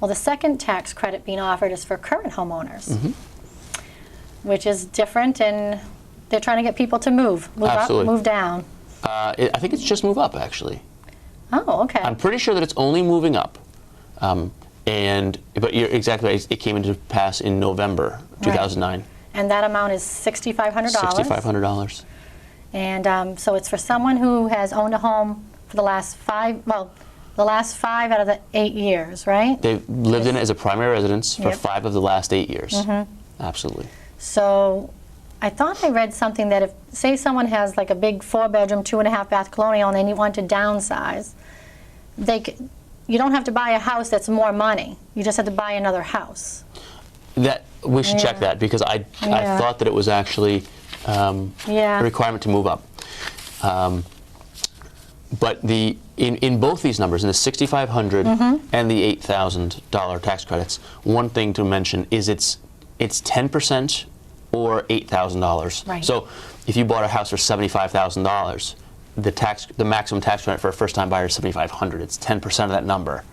Well, the second tax credit being offered is for current homeowners, which is different, and they're trying to get people to move Absolutely. up, move down. I think it's just move up, actually. Oh, okay. I'm pretty sure that it's only moving up. But you're exactly right. It came into pass in November 2009. Right. And that amount is $6,500. $6,500. And so it's for someone who has owned a home for the last five out of the 8 years, right? They've lived in it as a primary residence for 5 of the last 8 years. Absolutely. So I thought I read something that if, say someone has like a big 4-bedroom, 2.5-bath colonial and they want to downsize, you don't have to buy a house that's more money. You just have to buy another house. We should check that, because I thought that it was actually a requirement to move up. But in both these numbers, in the $6,500 and the $8,000 tax credits, one thing to mention is it's 10% or $8,000. Right. So if you bought a house for $75,000, the maximum tax credit for a first-time buyer is $7,500. It's 10% of that number,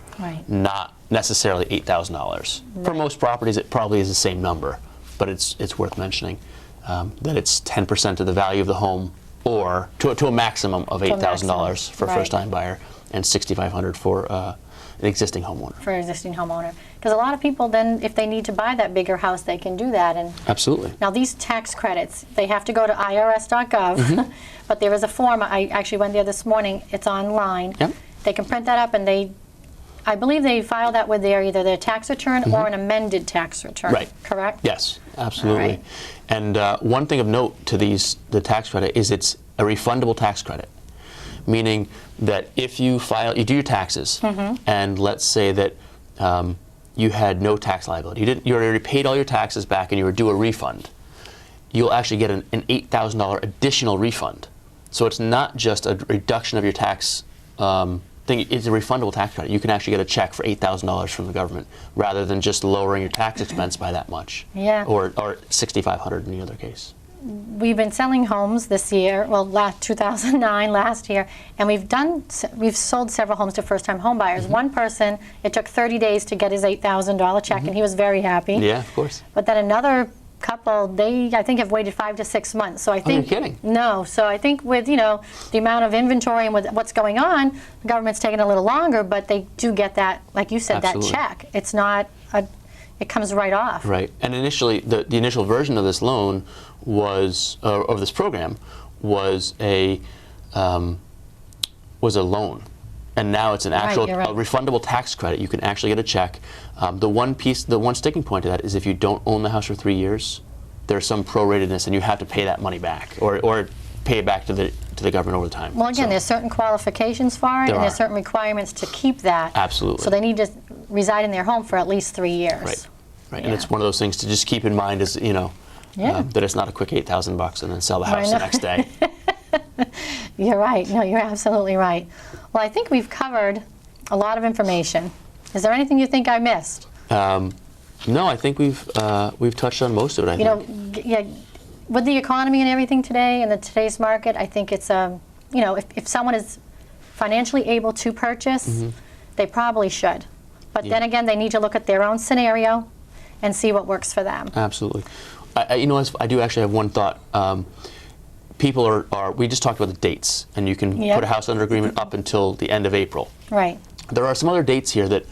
not necessarily $8,000. Right. For most properties, it probably is the same number, but it's worth mentioning that it's 10% of the value of the home, or to a maximum of $8,000 for a first-time buyer, and $6,500 for an existing homeowner. For an existing homeowner. Because a lot of people then, if they need to buy that bigger house, they can do that. And absolutely. Now these tax credits, they have to go to irs.gov, but there is a form. I actually went there this morning. It's online. Yep. They can print that up, and I believe they file that with either their tax return or an amended tax return. Right. Correct? Yes, absolutely. Right. And one thing of note to the tax credit is it's a refundable tax credit, meaning that if you do your taxes, and let's say that you had no tax liability, you already paid all your taxes back and you were due a refund, you'll actually get an $8,000 additional refund. So it's not just a reduction of your tax thing, it's a refundable tax credit. You can actually get a check for $8,000 from the government, rather than just lowering your tax expense by that much. Yeah. Or $6,500 in the other case. We've been selling homes this year, well, 2009, last year, and we've sold several homes to first-time home buyers. One person, it took 30 days to get his $8,000 check, and he was very happy. Yeah, of course. But then another couple, they, I think, have waited 5 to 6 months. So I think, you're kidding. No, so I think with, the amount of inventory and with what's going on, the government's taking a little longer, but they do get that, like you said, Absolutely. that check. It's not it comes right off. Right. And initially, the initial version of this loan was, of this program, was a loan. And now it's an actual Right, you're right. a refundable tax credit. You can actually get a check. The one sticking point to that is if you don't own the house for 3 years, there's some proratedness, and you have to pay that money back, or pay it back to the government over time. Well, again, there's certain qualifications for it, and there's are. certain requirements to keep that. Absolutely. So they need to reside in their home for at least 3 years. Right. Right. Yeah. And it's one of those things to just keep in mind, is that it's not a quick $8,000 and then sell the house the next day. You're right. No, you're absolutely right. Well, I think we've covered a lot of information. Is there anything you think I missed? No, I think we've touched on most of it. I think. With the economy and everything today, in today's market, I think it's if someone is financially able to purchase, they probably should. But then again, they need to look at their own scenario and see what works for them. Absolutely. I do actually have one thought. People are. We just talked about the dates, and you can put a house under agreement up until the end of April. Right. There are some other dates here that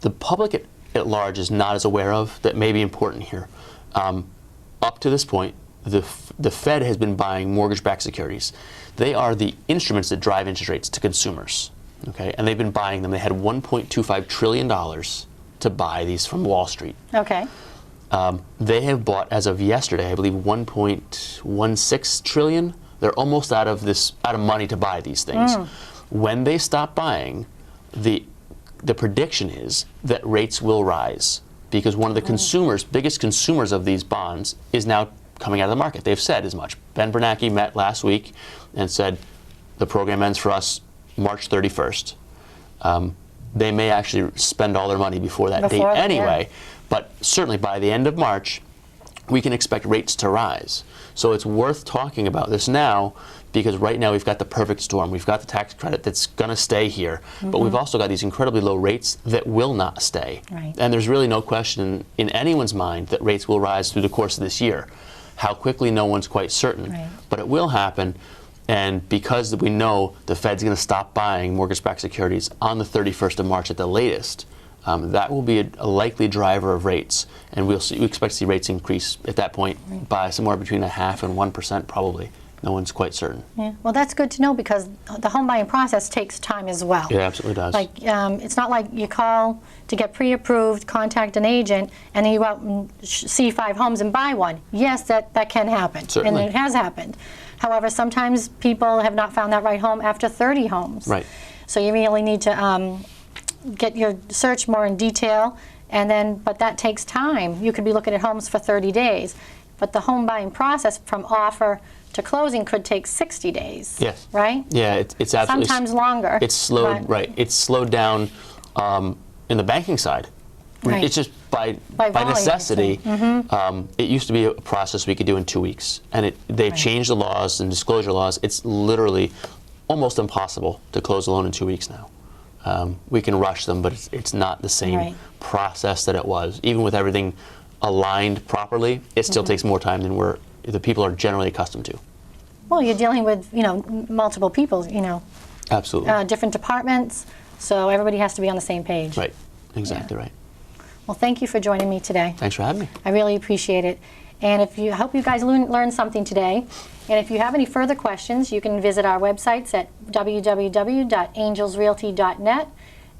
the public at large is not as aware of, that may be important here. Up to this point, the Fed has been buying mortgage-backed securities. They are the instruments that drive interest rates to consumers. Okay, and they've been buying them. They had $1.25 trillion to buy these from Wall Street. Okay. They have bought, as of yesterday, I believe, $1.16 trillion. They're almost out of money to buy these things. When they stop buying, the prediction is that rates will rise, because one of the biggest consumers of these bonds is now coming out of the market. They've said as much. Ben Bernanke met last week and said the program ends for us March 31st. They may actually spend all their money before that date anyway, but certainly by the end of March, we can expect rates to rise. So it's worth talking about this now, because right now we've got the perfect storm. We've got the tax credit that's going to stay here, but we've also got these incredibly low rates that will not stay. Right. And there's really no question in anyone's mind that rates will rise through the course of this year. How quickly, no one's quite certain, Right. but it will happen. And because we know the Fed's going to stop buying mortgage-backed securities on the 31st of March at the latest, that will be a likely driver of rates. And we expect to see rates increase at that point by somewhere between 0.5% and 1% probably. No one's quite certain. Yeah. Well, that's good to know because the home buying process takes time as well. It absolutely does. Like, it's not like you call to get pre-approved, contact an agent, and then you go out and see 5 homes and buy one. Yes, that can happen. Certainly. And it has happened. However, sometimes people have not found that right home after 30 homes. Right. So you really need to get your search more in detail, but that takes time. You could be looking at homes for 30 days, but the home buying process from offer to closing could take 60 days. Yes. Right? Yeah, it's absolutely. Sometimes longer. It's slowed, but- right. It's slowed down in the banking side. Right. It's just by volume, necessity. It used to be a process we could do in 2 weeks, and they've changed the laws and disclosure laws. It's literally almost impossible to close a loan in 2 weeks now. We can rush them, but it's not the same Right. process that it was. Even with everything aligned properly, it still takes more time than the people are generally accustomed to. Well, you're dealing with, multiple people, Absolutely. different departments, so everybody has to be on the same page. Right. Exactly right. Well, thank you for joining me today. Thanks for having me. I really appreciate it. And I hope you guys learned something today. And if you have any further questions, you can visit our websites at www.angelsrealty.net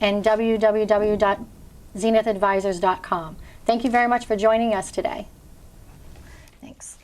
and www.zenithadvisors.com. Thank you very much for joining us today. Thanks.